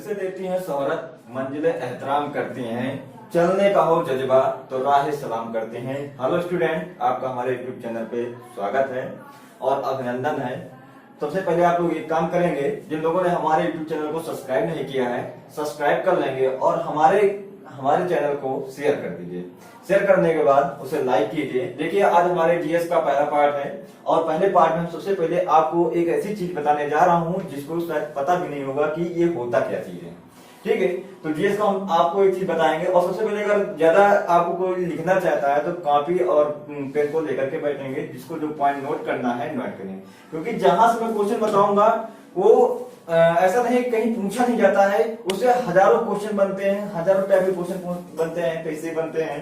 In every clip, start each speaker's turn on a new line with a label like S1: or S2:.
S1: से देती हैं शोहरत, मंजिले एहतराम करती हैं, चलने का हो जज्बा तो राह सलाम करते हैं। हेलो स्टूडेंट, आपका हमारे यूट्यूब चैनल पे स्वागत है और अभिनंदन है। सबसे पहले आप लोग एक काम करेंगे, जिन लोगों ने हमारे यूट्यूब चैनल को सब्सक्राइब नहीं किया है सब्सक्राइब कर लेंगे और हमारे चैनल को शेयर कर दीजिए। शेयर करने के बाद उसे लाइक कीजिए। देखिए, आज हमारे जीएस का पहला पार्ट है और पहले पार्ट में हम सबसे पहले आपको एक ऐसी चीज बताने जा रहा हूं जिसको शायद पता भी नहीं होगा कि ये होता क्या चीज है। ठीक है, तो जीएस का हम आपको एक चीज बताएंगे और सबसे पहले अगर ज्यादा आपको कोई लिखना चाहता है तो कॉपी और पेन को लेकर के बैठेंगे, जिसको जो पॉइंट नोट करना है नोट करेंगे, क्योंकि जहां से मैं क्वेश्चन बताऊंगा वो ऐसा नहीं कहीं पूछा नहीं जाता है, उससे हजारों क्वेश्चन बनते हैं, हजारों टाइप के क्वेश्चन बनते हैं, कैसे बनते हैं,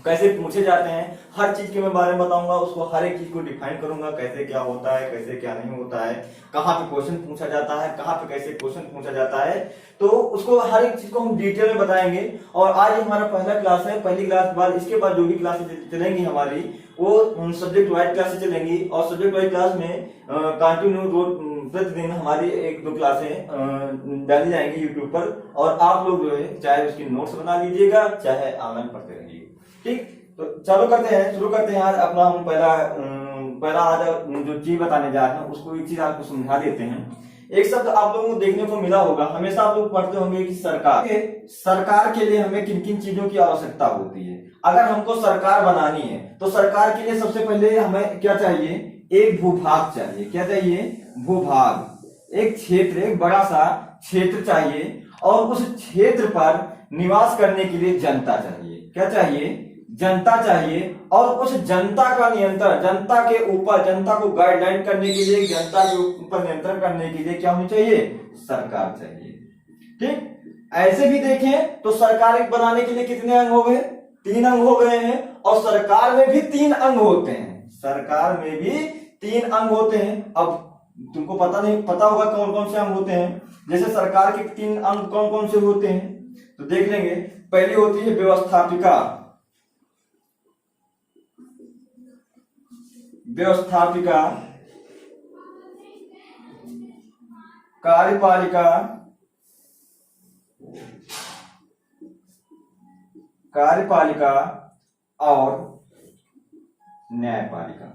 S1: कैसे पूछे जाते हैं, हर चीज के मैं बारे में बताऊंगा, उसको हर एक चीज को डिफाइन करूंगा, कैसे क्या होता है, कैसे क्या नहीं होता है, कहाँ पे क्वेश्चन पूछा जाता है, कहाँ पे कैसे क्वेश्चन पूछा जाता है, तो उसको हर एक चीज को हम डिटेल में बताएंगे। और आज हमारा पहला क्लास है, पहली क्लास के बाद इसके बाद जो भी क्लासेस चलेंगी हमारी वो सब्जेक्ट वाइज क्लासेस चलेंगी और सब्जेक्ट वाइज क्लास में कंटिन्यू प्रतिदिन हमारी एक दो क्लासें डाली जाएंगी यूट्यूब पर और आप लोग जो है चाहे उसकी नोट्स बना लीजिएगा चाहे ऑनलाइन पढ़ते रहिए। ठीक, तो चालू करते हैं, शुरू करते हैं। आज अपना हम पहला आज जो चीज बताने जा रहे हैं उसको एक चीज आपको समझा देते हैं। एक शब्द आप लोगों को देखने को मिला होगा, हमेशा आप लोग पढ़ते होंगे कि सरकार के लिए हमें किन किन चीजों की आवश्यकता होती है। अगर हमको सरकार बनानी है तो सरकार के लिए सबसे पहले हमें क्या चाहिए, एक भूभाग चाहिए। क्या चाहिए? भूभाग, एक क्षेत्र, एक बड़ा सा क्षेत्र चाहिए और उस क्षेत्र पर निवास करने के लिए जनता चाहिए। क्या चाहिए? जनता चाहिए और उस जनता का नियंत्रण, जनता के ऊपर, जनता को गाइडलाइन करने के लिए, जनता के ऊपर नियंत्रण करने के लिए क्या होनी चाहिए? सरकार चाहिए। ठीक, ऐसे भी देखें तो सरकार बनाने के लिए कितने अंग हो गए? 3 अंग हो गए हैं और सरकार में भी 3 अंग होते हैं। सरकार में भी 3 अंग होते हैं। अब तुमको पता होगा कौन कौन से अंग होते हैं। जैसे सरकार के 3 अंग कौन कौन से होते हैं तो देख लेंगे। पहली होती है व्यवस्थापिका, कार्यपालिका, और न्यायपालिका।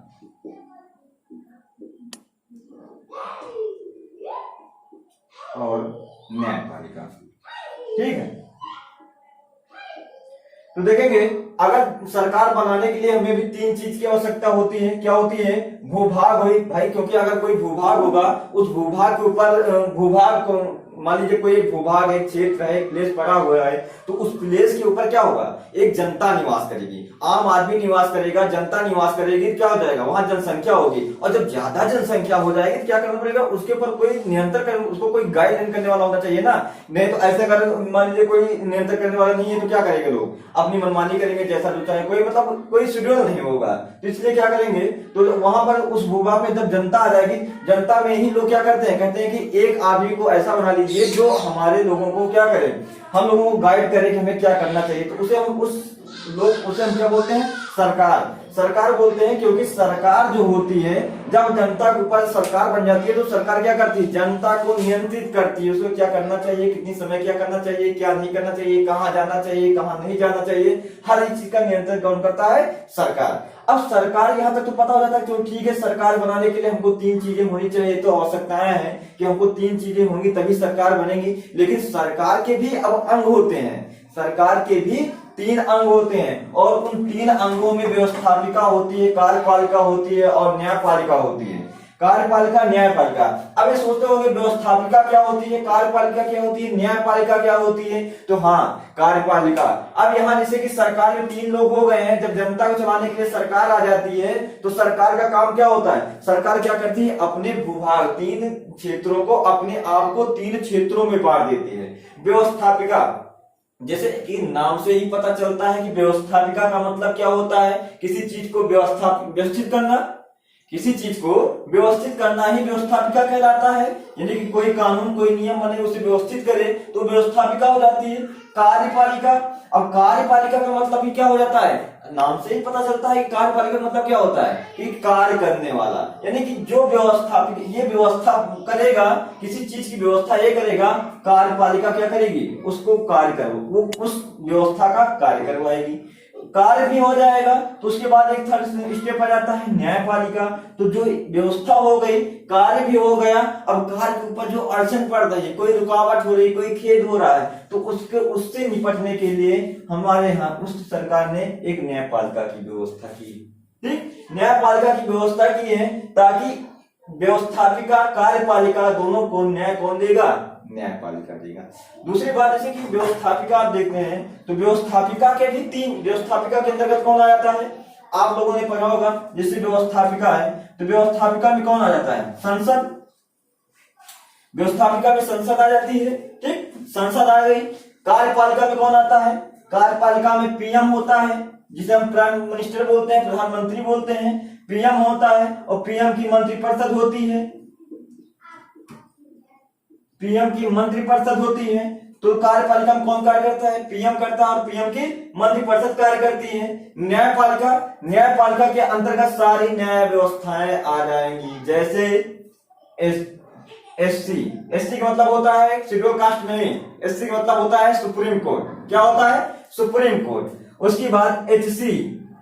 S1: ठीक है, तो देखेंगे अगर सरकार बनाने के लिए हमें भी 3 चीज की आवश्यकता होती है। क्या होती है? भूभाग हुई भाई, क्योंकि अगर कोई भूभाग होगा उस भूभाग के ऊपर, भूभाग को मान लीजिए कोई एक भूभाग, एक क्षेत्र है, एक प्लेस पड़ा हुआ है, तो उस प्लेस के ऊपर क्या होगा? एक जनता निवास करेगी, आम आदमी निवास करेगा, जनता निवास करेगी। क्या हो जाएगा? वहां जनसंख्या होगी और जब ज्यादा जनसंख्या हो जाएगी तो क्या करना पड़ेगा? उसके ऊपर कोई नियंत्रण कर, उसको कोई गाइडलाइन करने वाला होना चाहिए ना। नहीं तो ऐसे अगर मान लीजिए कोई नियंत्रण करने वाला नहीं है तो क्या करेंगे लोग? अपनी मनमानी करेंगे, जैसा जो चाहे, कोई मतलब कोई शेड्यूल नहीं होगा। तो इसलिए क्या करेंगे, तो वहां पर उस भूभाग में जब जनता आ जाएगी, जनता में ही लोग क्या करते हैं, कहते हैं कि एक आदमी को ऐसा बना लीजिए जो हमारे लोगों को क्या करे, हम लोगों को गाइड करे कि हमें क्या करना चाहिए। तो उसे हम क्या बोलते हैं? सरकार बोलते हैं, क्योंकि सरकार जो होती है, जब जनता के ऊपर सरकार बन जाती है तो सरकार क्या करती है? जनता को नियंत्रित करती है। उसको क्या करना चाहिए, कितनी समय क्या करना चाहिए, क्या नहीं करना चाहिए, कहाँ जाना चाहिए, कहाँ नहीं जाना चाहिए, हर एक चीज का नियंत्रण कौन करता है? सरकार। अब सरकार यहाँ तक तो पता हो जाता है तो ठीक है, सरकार बनाने के लिए हमको 3 चीजें होनी चाहिए, तो आवश्यकताएं हैं कि हमको 3 चीजें होंगी तभी सरकार बनेगी। लेकिन सरकार के भी अब अंग होते हैं, सरकार के भी 3 अंग होते हैं और उन 3 अंगों में व्यवस्थापिका होती है, कार्यपालिका होती है और न्यायपालिका होती है। कार्यपालिका, न्यायपालिका। अब ये सोचते होंगे व्यवस्थापिका क्या होती है, कार्यपालिका क्या होती है, न्यायपालिका क्या होती है? तो हाँ, कार्यपालिका। अब यहाँ जैसे कि सरकार में 3 लोग हो गए हैं, जब जनता को चलाने के लिए सरकार आ जाती है तो सरकार का काम क्या होता है? सरकार क्या करती है? अपने भूभाग 3 क्षेत्रों को, अपने आप को 3 क्षेत्रों में बांट देती है। व्यवस्थापिका, जैसे कि नाम से ही पता चलता है कि व्यवस्थापिका का मतलब क्या होता है? किसी चीज को व्यवस्थित करना, किसी चीज को व्यवस्थित करना ही व्यवस्थापिका कहलाता है। यानी कि कोई कानून, कोई नियम बने, उसे व्यवस्थित करे तो व्यवस्थापिका हो जाती है। कार्यपालिका, अब कार्यपालिका का मतलब ही क्या हो जाता है? नाम से ही पता चलता है कि कार्यपालिका मतलब क्या होता है कि कार्य करने वाला, यानी कि जो व्यवस्थापित ये व्यवस्था करेगा, किसी चीज की व्यवस्था ये करेगा, कार्यपालिका क्या करेगी, उसको कार्य करो, वो उस व्यवस्था का कार्य करवाएगी। कार्य भी हो जाएगा तो उसके बाद एक थर्ड स्टेप आ जाता है न्यायपालिका। तो जो व्यवस्था हो गई, कार्य भी हो गया, अब कार्य के ऊपर जो अड़चन पड़ रही है, कोई रुकावट हो रही, कोई खेद हो रहा है, तो उससे निपटने के लिए हमारे यहाँ उस सरकार ने एक न्यायपालिका की व्यवस्था की। ठीक, न्यायपालिका की व्यवस्था की है ताकि व्यवस्थापिका कार्यपालिका दोनों को न्याय कौन देगा, न्यायपालिका देगा। दूसरी बात जैसे कि व्यवस्थापिका आप देखते हैं तो व्यवस्थापिका के भी तीन, व्यवस्थापिका के अंतर्गत कौन आ जाता है, आप लोगों ने पढ़ा होगा। जैसे व्यवस्थापिका है तो व्यवस्थापिका में कौन आ जाता है, संसद। व्यवस्थापिका में संसद आ जाती है। ठीक, संसद आ गई। कार्यपालिका में कौन आता है, कार्यपालिका में पीएम होता है, जिसे हम प्राइम मिनिस्टर बोलते हैं, प्रधानमंत्री बोलते हैं। पीएम होता है और पीएम की मंत्रिपरिषद होती है, पीएम की मंत्रिपरिषद होती है। तो कार्यपालिका में कौन कार्य करता है, पीएम करता है और पीएम की मंत्रिपरिषद कार्य करती है। न्यायपालिका, न्यायपालिका के अंतर्गत सारी न्याय व्यवस्थाएं आ जाएंगी, जैसे एससी, एससी का मतलब होता है शेड्यूल कास्ट नहीं, एससी का मतलब होता है सुप्रीम कोर्ट। क्या होता है, सुप्रीम कोर्ट। उसके बाद एचसी,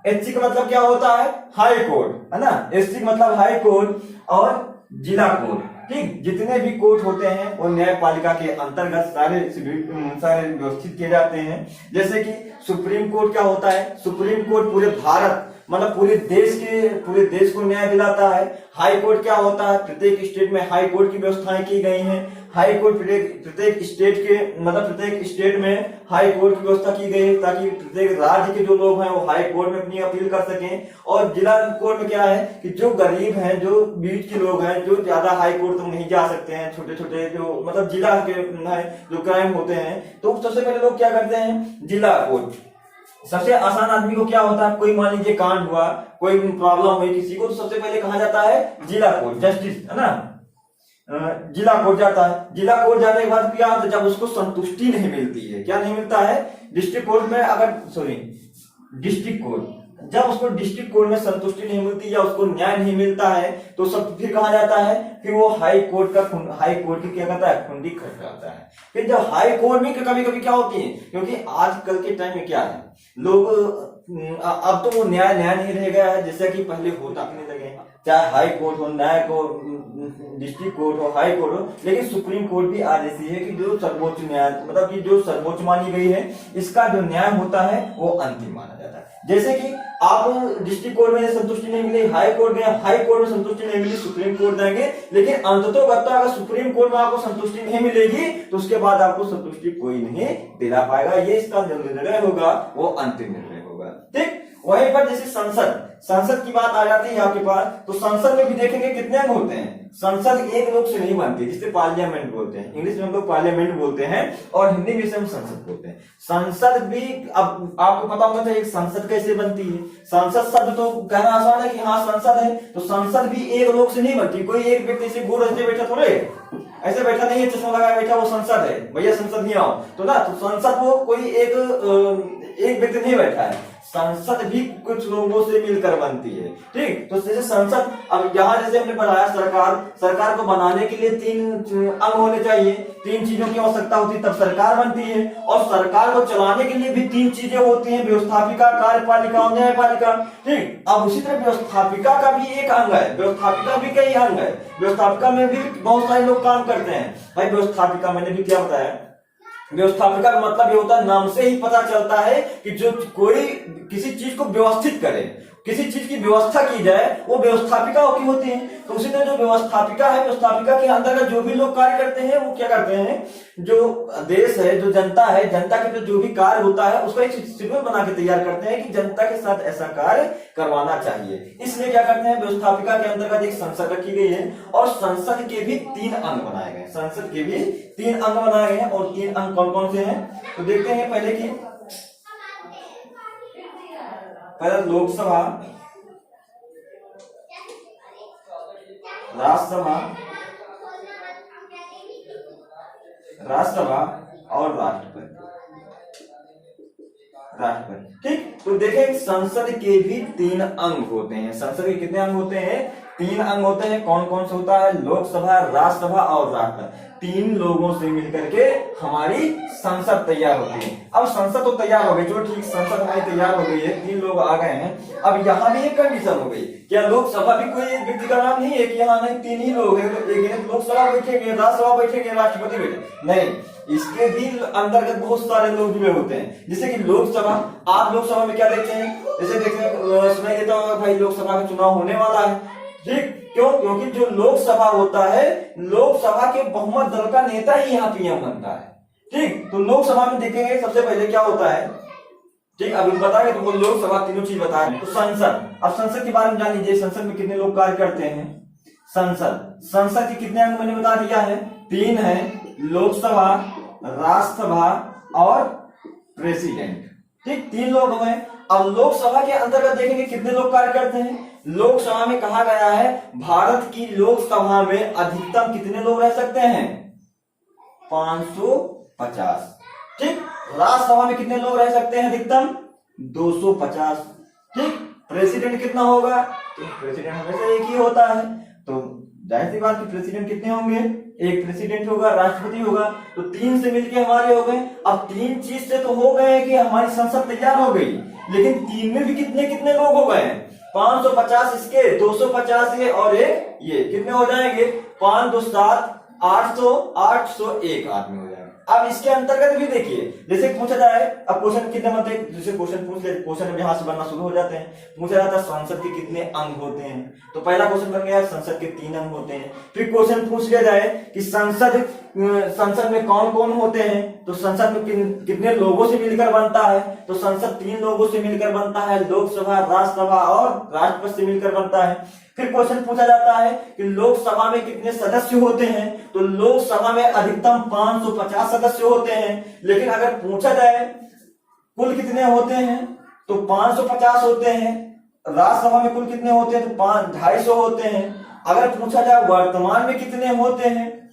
S1: एचसी का मतलब क्या होता है, हाई कोर्ट, है ना। एससी का मतलब हाई कोर्ट और जिला कोर्ट। ठीक, जितने भी कोर्ट होते हैं वो न्यायपालिका के अंतर्गत सारे व्यवस्थित किए जाते हैं। जैसे कि सुप्रीम कोर्ट क्या होता है, सुप्रीम कोर्ट पूरे भारत मतलब पूरे देश को न्याय दिलाता है। हाई कोर्ट क्या होता है, प्रत्येक स्टेट में हाई कोर्ट की व्यवस्थाएं की गई हैं। हाई कोर्ट प्रत्येक स्टेट के मतलब प्रत्येक स्टेट में हाई कोर्ट की व्यवस्था की गई है ताकि प्रत्येक राज्य के जो लोग हैं वो हाई कोर्ट में अपनी अपील कर सकें। और जिला कोर्ट में क्या है कि जो गरीब हैं, जो बीच के लोग हैं, जो ज्यादा हाई कोर्ट तक नहीं जा सकते हैं, छोटे छोटे जो मतलब जिला के जो क्राइम होते हैं, तो सबसे पहले लोग क्या करते हैं, जिला कोर्ट। सबसे आसान आदमी को क्या होता है, कोई मान लीजिए कांड हुआ, कोई प्रॉब्लम हुई किसी को, तो सबसे पहले कहा जाता है जिला कोर्ट, जस्टिस, है ना, जिला कोर्ट जाता है। जिला कोर्ट जाने के बाद क्या होता है, जब उसको संतुष्टि नहीं मिलती है, क्या नहीं मिलता है, डिस्ट्रिक्ट कोर्ट में अगर डिस्ट्रिक्ट कोर्ट, जब उसको डिस्ट्रिक्ट कोर्ट में संतुष्टि नहीं मिलती या उसको न्याय नहीं मिलता है तो सब फिर कहा जाता है, फिर वो हाई कोर्ट की क्या करता है, खुंडी खटकाता है। फिर जब हाई कोर्ट में कभी कभी क्या होती है, क्योंकि आजकल के टाइम में क्या है, लोग अब तो वो न्याय नहीं रह गया है जैसे कि पहले होता नहीं लगे, चाहे हाई कोर्ट हो, न्याय को डिस्ट्रिक्ट कोर्ट हो, हाई कोर्ट हो, लेकिन सुप्रीम कोर्ट भी आज ऐसी है कि जो सर्वोच्च न्याय मतलब कि जो सर्वोच्च मानी गई है, इसका जो न्याय होता है वो अंतिम माना जाता है। जैसे कि आप डिस्ट्रिक्ट कोर्ट में संतुष्टि नहीं मिली, हाई कोर्ट गए, हाई कोर्ट में संतुष्टि नहीं मिली, सुप्रीम कोर्ट जाएंगे, लेकिन अंततोगत्वा अगर सुप्रीम कोर्ट में आपको संतुष्टि नहीं मिलेगी तो उसके बाद आपको संतुष्टि कोई नहीं दिला पाएगा। ये इसका जो निर्णय होगा वो अंतिम निर्णय होगा। ठीक, वहीं पर जैसे संसद की बात आ जाती है आपके पास, तो संसद में भी देखेंगे कितने अंग होते हैं। संसद एक लोग से नहीं बनती, जिसे पार्लियामेंट बोलते हैं, इंग्लिश में हम लोग पार्लियामेंट बोलते हैं और हिंदी में से हम संसद बोलते हैं। संसद भी अब आपको पता होगा एक संसद कैसे बनती है। संसद शब्द तो कहना आसान है कि हाँ संसद है, तो संसद भी एक लोग से नहीं बनती। कोई एक व्यक्ति से गोर ऐसे बैठा थोड़े, ऐसे बैठा नहीं है, चश्मा लगाया बैठा वो संसद है, भैया संसद नहीं आओ तो ना, तो संसद वो कोई एक व्यक्ति नहीं बैठा है, संसद भी कुछ लोगों से मिलकर बनती है। ठीक, तो जैसे संसद, अब यहाँ जैसे हमने बताया सरकार को बनाने के लिए 3 अंग होने चाहिए, 3 चीजों की आवश्यकता होती है तब सरकार बनती है, और सरकार को चलाने के लिए भी 3 चीजें होती हैं, व्यवस्थापिका, कार्यपालिका और न्यायपालिका। ठीक, अब उसी तरह व्यवस्थापिका का भी एक अंग है, व्यवस्थापिका भी कई अंग है, व्यवस्थापिका में भी बहुत सारे लोग काम करते हैं। भाई व्यवस्थापिका मैंने भी क्या बताया, व्यवस्थापिका का मतलब ये होता है, नाम से ही पता चलता है कि जो कोई किसी चीज को व्यवस्थित करे, किसी चीज की व्यवस्था की जाए, वो व्यवस्थापिका की होती है। तो उसी तरह जो व्यवस्थापिका है, व्यवस्थापिका के अंतर्गत जो भी लोग कार्य करते हैं वो क्या करते हैं, जो देश है, जो जनता है, जनता के जो भी कार्य होता है उसका एक शेड्यूल बना के तैयार करते हैं कि जनता के साथ ऐसा कार्य करवाना चाहिए। इसलिए क्या करते हैं, व्यवस्थापिका के अंतर्गत एक संसद रखी गई है और संसद के भी 3 अंग बनाए गए, संसद के भी 3 अंग बनाए गए हैं। और 3 अंग कौन कौन से हैं तो देखते हैं। पहले लोकसभा, राज्यसभा और राष्ट्रपति। ठीक, तो देखें संसद के भी 3 अंग होते हैं। संसद के कितने अंग होते हैं? 3 अंग होते हैं। कौन कौन सा होता है? लोकसभा, राज्यसभा और राष्ट्रपति। 3 लोगों से मिलकर के हमारी संसद तैयार होती है। अब संसद तो तैयार हो गई, जो ठीक संसद हमारी तैयार हो गई है, 3 लोग आ गए हैं। अब यहाँ भी एक कंडीशन हो गई, क्या लोकसभा भी कोई एक व्यक्ति का नाम नहीं है कि यहाँ नहीं 3 ही लोग हैं, तो एक लोकसभा बैठेंगे, राज्यसभा बैठेंगे, राष्ट्रपति बैठे नहीं, इसके भी अंतर्गत बहुत सारे लोग जुड़े होते हैं। जैसे कि लोकसभा, आप लोकसभा में क्या देखते हैं? जैसे देखते सुनाई देता होगा भाई लोकसभा का चुनाव होने वाला है, ठीक, क्यों? क्योंकि जो लोकसभा होता है, लोकसभा के बहुमत दल का नेता ही यहाँ पीएम बनता है, ठीक। तो लोकसभा में देखेंगे सबसे पहले क्या होता है, ठीक, अभी बताएंगे तुमको लोकसभा तीनों चीज बताएंगे। तो संसद, अब संसद के बारे में जान लीजिए, संसद में कितने लोग कार्य करते हैं। संसद के कितने अंग मैंने बता दिया है, 3 है, लोकसभा, राज्यसभा और प्रेसिडेंट, ठीक, 3 लोग हुए। अब लोकसभा के अंतर्गत देखेंगे कितने लोग कार्य करते हैं। लोकसभा में कहा गया है भारत की लोकसभा में अधिकतम कितने लोग रह सकते हैं? 550, ठीक। राज्यसभा में कितने लोग रह सकते हैं अधिकतम? 250, ठीक। प्रेसिडेंट कितना होगा? तो प्रेसिडेंट हमेशा एक ही होता है, तो जाहिर सी बात कि प्रेसिडेंट कितने होंगे? एक प्रेसिडेंट होगा, राष्ट्रपति होगा, तो 3 से मिलके हमारे हो गए। अब 3 चीज से तो हो गए कि हमारी संसद तैयार हो गई, लेकिन 3 में भी कितने कितने लोग हो गए? 550 इसके, 250 ये और एक ये, कितने हो जाएंगे? 5 2 7 800, 801 आदमी हो जाएंगे। अब इसके अंतर्गत भी देखिए, जैसे पूछा जाए, अब क्वेश्चन कितने बनते हैं, जैसे क्वेश्चन पूछ ले, क्वेश्चन यहां से बनना शुरू हो जाते हैं। पूछा जाता है संसद के कितने अंग होते हैं, तो पहला क्वेश्चन बन गया संसद के 3 अंग होते हैं। फिर क्वेश्चन पूछ लिया जाए कि संसद में कौन कौन होते हैं, तो संसद में कितने लोगों से मिलकर बनता है, तो संसद 3 लोगों से मिलकर बनता है, लोकसभा, राज्यसभा और राष्ट्रपति से मिलकर बनता है। फिर क्वेश्चन पूछा जाता है कि लोकसभा में कितने सदस्य होते हैं, तो लोकसभा में अधिकतम 550 सदस्य होते हैं। लेकिन अगर पूछा जाए कुल कितने होते हैं, तो 550 होते हैं। राज्यसभा में कुल कितने होते हैं, तो 250 होते हैं। अगर पूछा जाए वर्तमान में कितने होते हैं,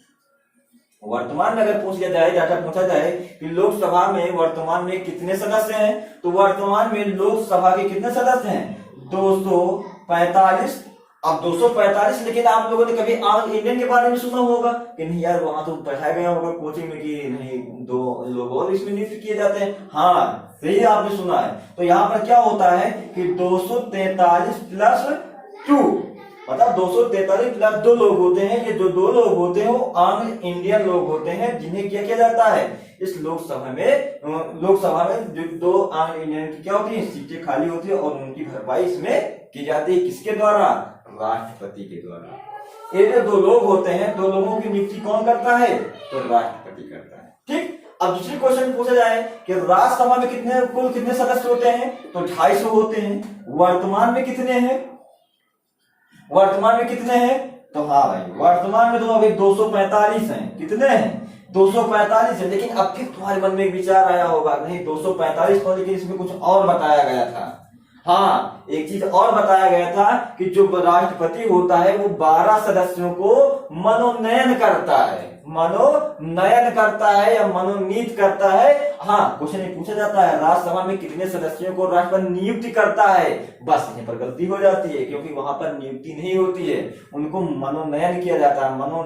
S1: वर्तमान में अगर पूछ लिया जाए, डाटा पूछा जाए कि लोकसभा में वर्तमान में कितने सदस्य हैं, तो वर्तमान में लोकसभा के कितने सदस्य हैं? 245। अब 245, लेकिन आप लोगों ने कभी आंग्ल इंडियन के बारे में सुना होगा कि नहीं यार, वहां तो पढ़ाया गया होगा कोचिंग में कि नहीं 2 लोग और इसमें नियुक्त किए जाते हैं। हाँ, सही आपने सुना है। तो यहाँ पर क्या होता है कि 243 प्लस 2, मतलब 243 प्लस 2 लोग होते हैं। ये जो 2 लोग होते हैं वो आंग्ल इंडियन लोग होते हैं, जिन्हें क्या किया जाता है इस लोकसभा में जो 2 आंग्ल इंडियन की क्या होती है, सीटें खाली होती है और उनकी भरपाई इसमें की जाती है। किसके द्वारा? राष्ट्रपति के द्वारा। ये जो 2 लोग होते हैं, 2 लोगों की नियुक्ति कौन करता है? तो राष्ट्रपति करता है, ठीक। अब दूसरी क्वेश्चन पूछा जाए कि राज्यसभा में कुल कितने सदस्य होते हैं, तो 250 होते हैं। वर्तमान में कितने हैं? वर्तमान में कितने हैं? तो हाँ भाई, वर्तमान में तो अभी 245 हैं। कितने हैं? 245 है। लेकिन अब फिर तुम्हारे मन में एक विचार आया होगा, नहीं 245 तो, लेकिन इसमें कुछ और बताया गया था। हाँ, एक चीज और बताया गया था कि जो राष्ट्रपति होता है वो 12 सदस्यों को मनोनयन करता है, या मनोनीत करता है। हाँ, क्वेश्चन ये पूछा जाता है राज्यसभा में कितने सदस्यों को राष्ट्रपति नियुक्ति करता है, बस यहीं पर गलती हो जाती है, क्योंकि वहां पर नियुक्ति नहीं होती है, उनको मनोनयन किया जाता है, मनोनीत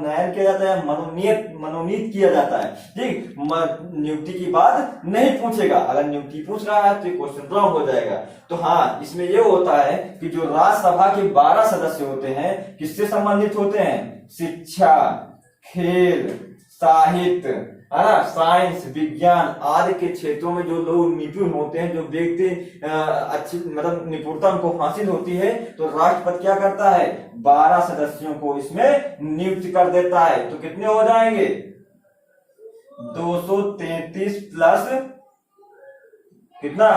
S1: किया जाता है, ठीक। नियुक्ति की बात नहीं पूछेगा, अगर नियुक्ति पूछ रहा है तो क्वेश्चन रॉन्ग हो जाएगा। तो हाँ, इसमें ये होता है कि जो राज्यसभा के 12 सदस्य होते हैं, किससे संबंधित होते हैं? शिक्षा, खेल, साहित्य, है ना, साइंस, विज्ञान आदि के क्षेत्रों में जो लोग निपुण होते हैं, जो व्यक्ति अच्छी मतलब निपुणता उनको हासिल होती है, तो राष्ट्रपति क्या करता है? 12 सदस्यों को इसमें नियुक्त कर देता है। तो कितने हो जाएंगे? 233 प्लस कितना?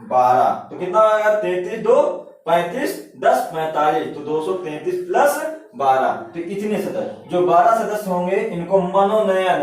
S1: 12, तो कितना आएगा? 33 2 35 10 45, तो 233 प्लस 12, तो इतने सदस्य, जो 12 सदस्य होंगे इनको मनोनयन,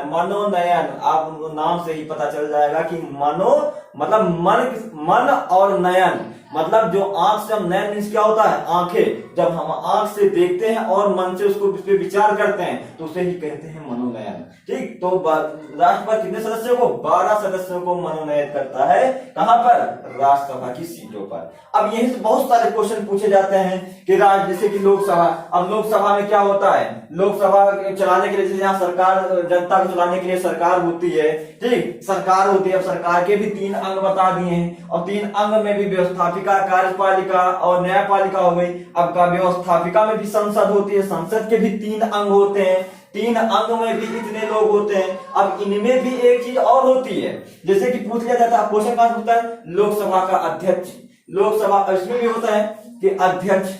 S1: आप नाम से ही पता चल जाएगा कि मनो मतलब मन और नयन, मतलब जो आंख से हम, नयन मीन्स क्या होता है, आंखें, जब हम आंख से देखते हैं और मन से उसको उस पर विचार करते हैं तो उसे ही कहते हैं मनोनयन। ठीक, तो राष्ट्रपति कितने सदस्यों को, 12 सदस्यों को मनोनयन करता है, कहां पर, राज्यसभा की सीटों पर। अब यहीं से बहुत सारे क्वेश्चन पूछे जाते हैं कि जैसे कि लोकसभा, अब लोकसभा में क्या होता है, लोकसभा चलाने के लिए, जैसे यहाँ सरकार, जनता को चलाने के लिए सरकार होती है, ठीक, सरकार होती है। अब सरकार के भी 3 अंग बता दिए हैं, और 3 अंग में भी व्यवस्थापिका, कार्यपालिका और न्यायपालिका हो गई। अब का व्यवस्थापिका में भी संसद होती है, संसद के भी 3 अंग होते हैं, 3 अंग में भी इतने लोग होते हैं। अब इनमें भी एक चीज और होती है, जैसे कि पूछ लिया जाता है, क्वेश्चन कहां पूछता है, लोकसभा का अध्यक्ष, लोकसभा, इसमें भी होता है कि अध्यक्ष,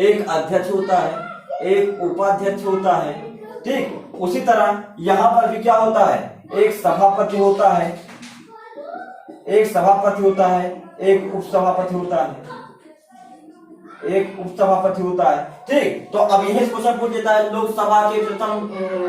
S1: एक अध्यक्ष होता है, एक उपाध्यक्ष होता है, ठीक। उसी तरह यहां पर भी क्या होता है, एक सभापति होता है, एक सभापति होता है, एक उपसभापति होता है, एक उपसभापति होता है, ठीक। तो अब यही क्वेश्चन पूछ लेता है, लोकसभा के प्रथम,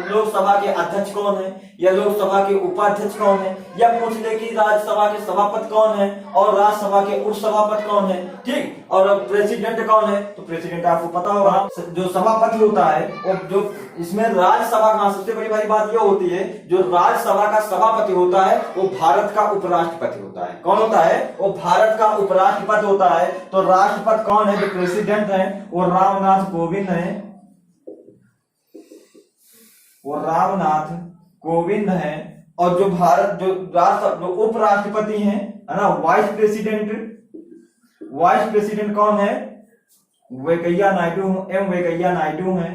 S1: लोकसभा के अध्यक्ष कौन है, या लोकसभा के उपाध्यक्ष कौन है, या पूछ ले कि राज्यसभा के सभापति कौन है और राज्यसभा के उपसभापति कौन है, ठीक। और प्रेसिडेंट कौन है, तो प्रेसिडेंट आपको पता होगा, जो सभापति होता है, और जो इसमें राज्यसभा का सबसे बड़ी बात यह होती है, जो राज्यसभा का सभापति होता है वो भारत का उपराष्ट्रपति होता है। कौन होता है, वो भारत का उपराष्ट्रपति होता है। तो राष्ट्रपति कौन है, जो प्रेसिडेंट है वो रामनाथ कोविंद है, वो रामनाथ कोविंद है। और जो भारत, जो उपराष्ट्रपति है ना, वाइस प्रेसिडेंट कौन है, वेंकैया नायडू, एम वेंकैया नायडू है,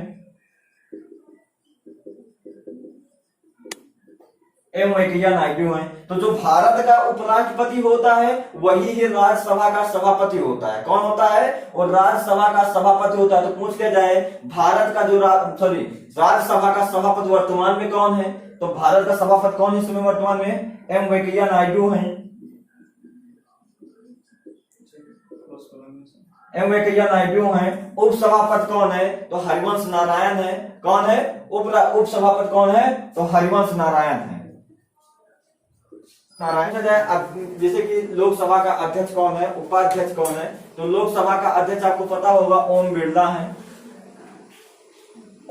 S1: एम वेंकैया नायडू है। तो जो भारत का उपराष्ट्रपति होता है वही ही राज्यसभा का सभापति होता है। कौन होता है, और राज्यसभा का सभापति होता है। तो पूछ लिया जाए, भारत का जो राज्यसभा का सभापति वर्तमान में कौन है, तो भारत का सभापति कौन है इस समय वर्तमान में, एम वेंकैया नायडू है, एम वेंकैया नायडू है। उपसभापति कौन है, तो हरिवंश नारायण है। कौन है, उपसभापति कौन है, तो हरिवंश नारायण है, नारायण जाए। अब जैसे कि लोकसभा का अध्यक्ष कौन है, उपाध्यक्ष कौन है, तो लोकसभा का अध्यक्ष आपको पता होगा ओम बिरला है,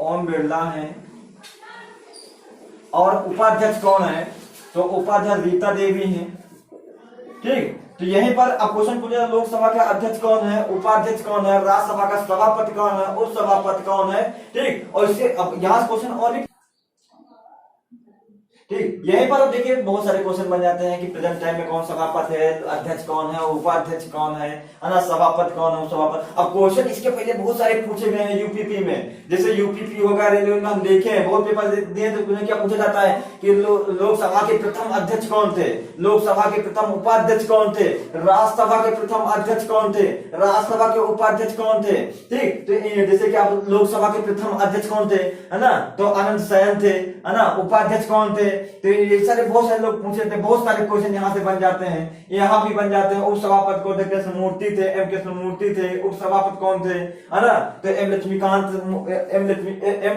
S1: ओम बिरला है। और उपाध्यक्ष कौन है, तो उपाध्यक्ष रीता देवी है, ठीक। तो यहीं पर अब क्वेश्चन पूछा, लोकसभा का अध्यक्ष कौन है, उपाध्यक्ष कौन है, राज्यसभा का सभापति कौन है, उपसभापति कौन है, ठीक। और इससे अब यहाँ क्वेश्चन और भी, ठीक। यहीं पर अब देखिए बहुत सारे क्वेश्चन बन जाते हैं कि प्रेजेंट टाइम में कौन सभापति है, अध्यक्ष कौन है, उपाध्यक्ष कौन है ना, सभापति कौन है, उपसभापति। अब क्वेश्चन इसके पहले बहुत सारे पूछे गए हैं यूपीपी में, जैसे यूपीपी होगा, रेलवे में हम देखे हैं बहुत पेपर दिए, तो उन्हें क्या पूछा जाता है कि लोकसभा के प्रथम अध्यक्ष कौन थे, लोकसभा के प्रथम उपाध्यक्ष कौन थे, राज्यसभा के प्रथम अध्यक्ष कौन थे, राज्यसभा के उपाध्यक्ष कौन थे, ठीक। तो जैसे कि आप लोकसभा के प्रथम अध्यक्ष कौन थे, है ना, तो अनंत शयन थे, है ना। उपाध्यक्ष कौन थे, तो ये सारे बहुत सारे लोग पूछे थे, बहुत सारे क्वेश्चन यहाँ से बन जाते हैं, यहाँ भी बन जाते हैं। उपसभापति कौन थे, कृष्ण मूर्ति थे, एम कृष्ण मूर्ति थे। उपसभापति कौन थे, है ना, तो एम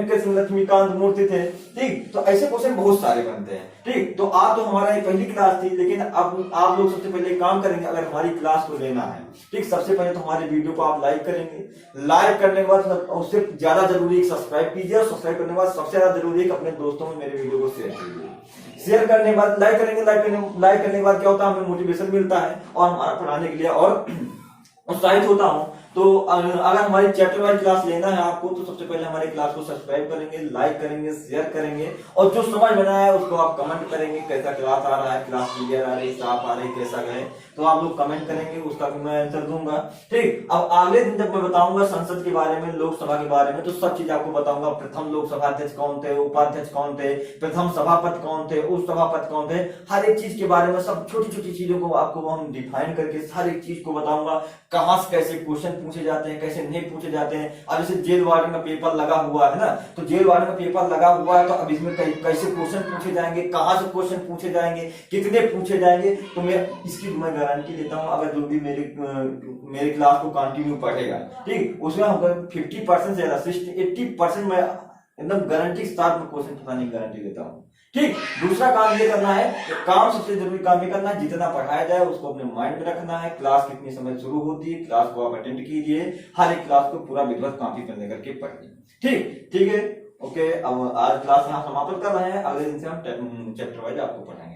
S1: कृष्ण लक्ष्मीकांत मूर्ति थे, ठीक। तो ऐसे क्वेश्चन बहुत सारे बनते हैं, ठीक। तो आज तो हमारा ये पहली क्लास थी, लेकिन अब आप लोग सबसे पहले काम करेंगे, अगर हमारी क्लास को लेना है, ठीक, सबसे पहले तो हमारे वीडियो को आप लाइक करेंगे, लाइक करने के बाद उससे ज्यादा जरूरी सब्सक्राइब कीजिए, और सब्सक्राइब करने के बाद सबसे ज्यादा जरूरी है अपने दोस्तों में मेरे वीडियो को शेयर कीजिए। शेयर करने के बाद लाइक करेंगे, लाइक करने के बाद क्या होता है, हमें मोटिवेशन मिलता है और हमारा पढ़ाने के लिए और उत्साहित होता हूं। तो अगर हमारी चैप्टर वाइज क्लास लेना है आपको, तो सबसे पहले हमारी क्लास को सब्सक्राइब करेंगे, लाइक करेंगे, शेयर करेंगे, और जो समझ में आया है उसको आप कमेंट करेंगे, कैसा क्लास आ रहा है, क्लास क्लियर आ रही, साफ आ रही, कैसा गए, तो आप लोग कमेंट करेंगे, उसका भी मैं आंसर दूंगा, ठीक। अब अगले दिन जब मैं बताऊंगा संसद के बारे में, लोकसभा के बारे में, तो सब चीज आपको बताऊंगा। प्रथम लोकसभा अध्यक्ष कौन थे, उपाध्यक्ष कौन थे, प्रथम सभापति कौन थे, उपसभापति कौन थे, हर एक चीज के बारे में, सब छोटी छोटी चीजों को आपको हम डिफाइन करके हर एक चीज को बताऊंगा। कहां से कैसे क्वेश्चन पूछे जाते हैं, कैसे नहीं पूछे जाते हैं। अब जैसे जेल वार्डन का पेपर लगा हुआ है ना, तो जेल वार्डन का पेपर लगा हुआ है, तो अब इसमें कैसे क्वेश्चन पूछे जाएंगे, कहां से क्वेश्चन पूछे जाएंगे, कितने पूछे जाएंगे, तो मैं गारंटी देता हूं, अगर जो भी मेरे क्लास को कंटिन्यू पढ़ेगा, ठीक, उसमें हम 50% से 80% मैं एकदम गारंटी के साथ में क्वेश्चन बताने की गारंटी देता हूँ। ठीक। दूसरा काम ये करना है कि काम सबसे जरूरी काम ये करना है, जितना पढ़ाया जाए उसको अपने माइंड में रखना है। क्लास कितनी समय शुरू होती है, क्लास को आप अटेंड कीजिए, हर एक क्लास को पूरा विधिवत कॉपी पर लेकर के पढ़िए। ठीक ठीक है, ओके। अब आज क्लास यहाँ समाप्त कर रहे हैं, अगले दिन से हम चैप्टर वाइज आपको पढ़ाएंगे।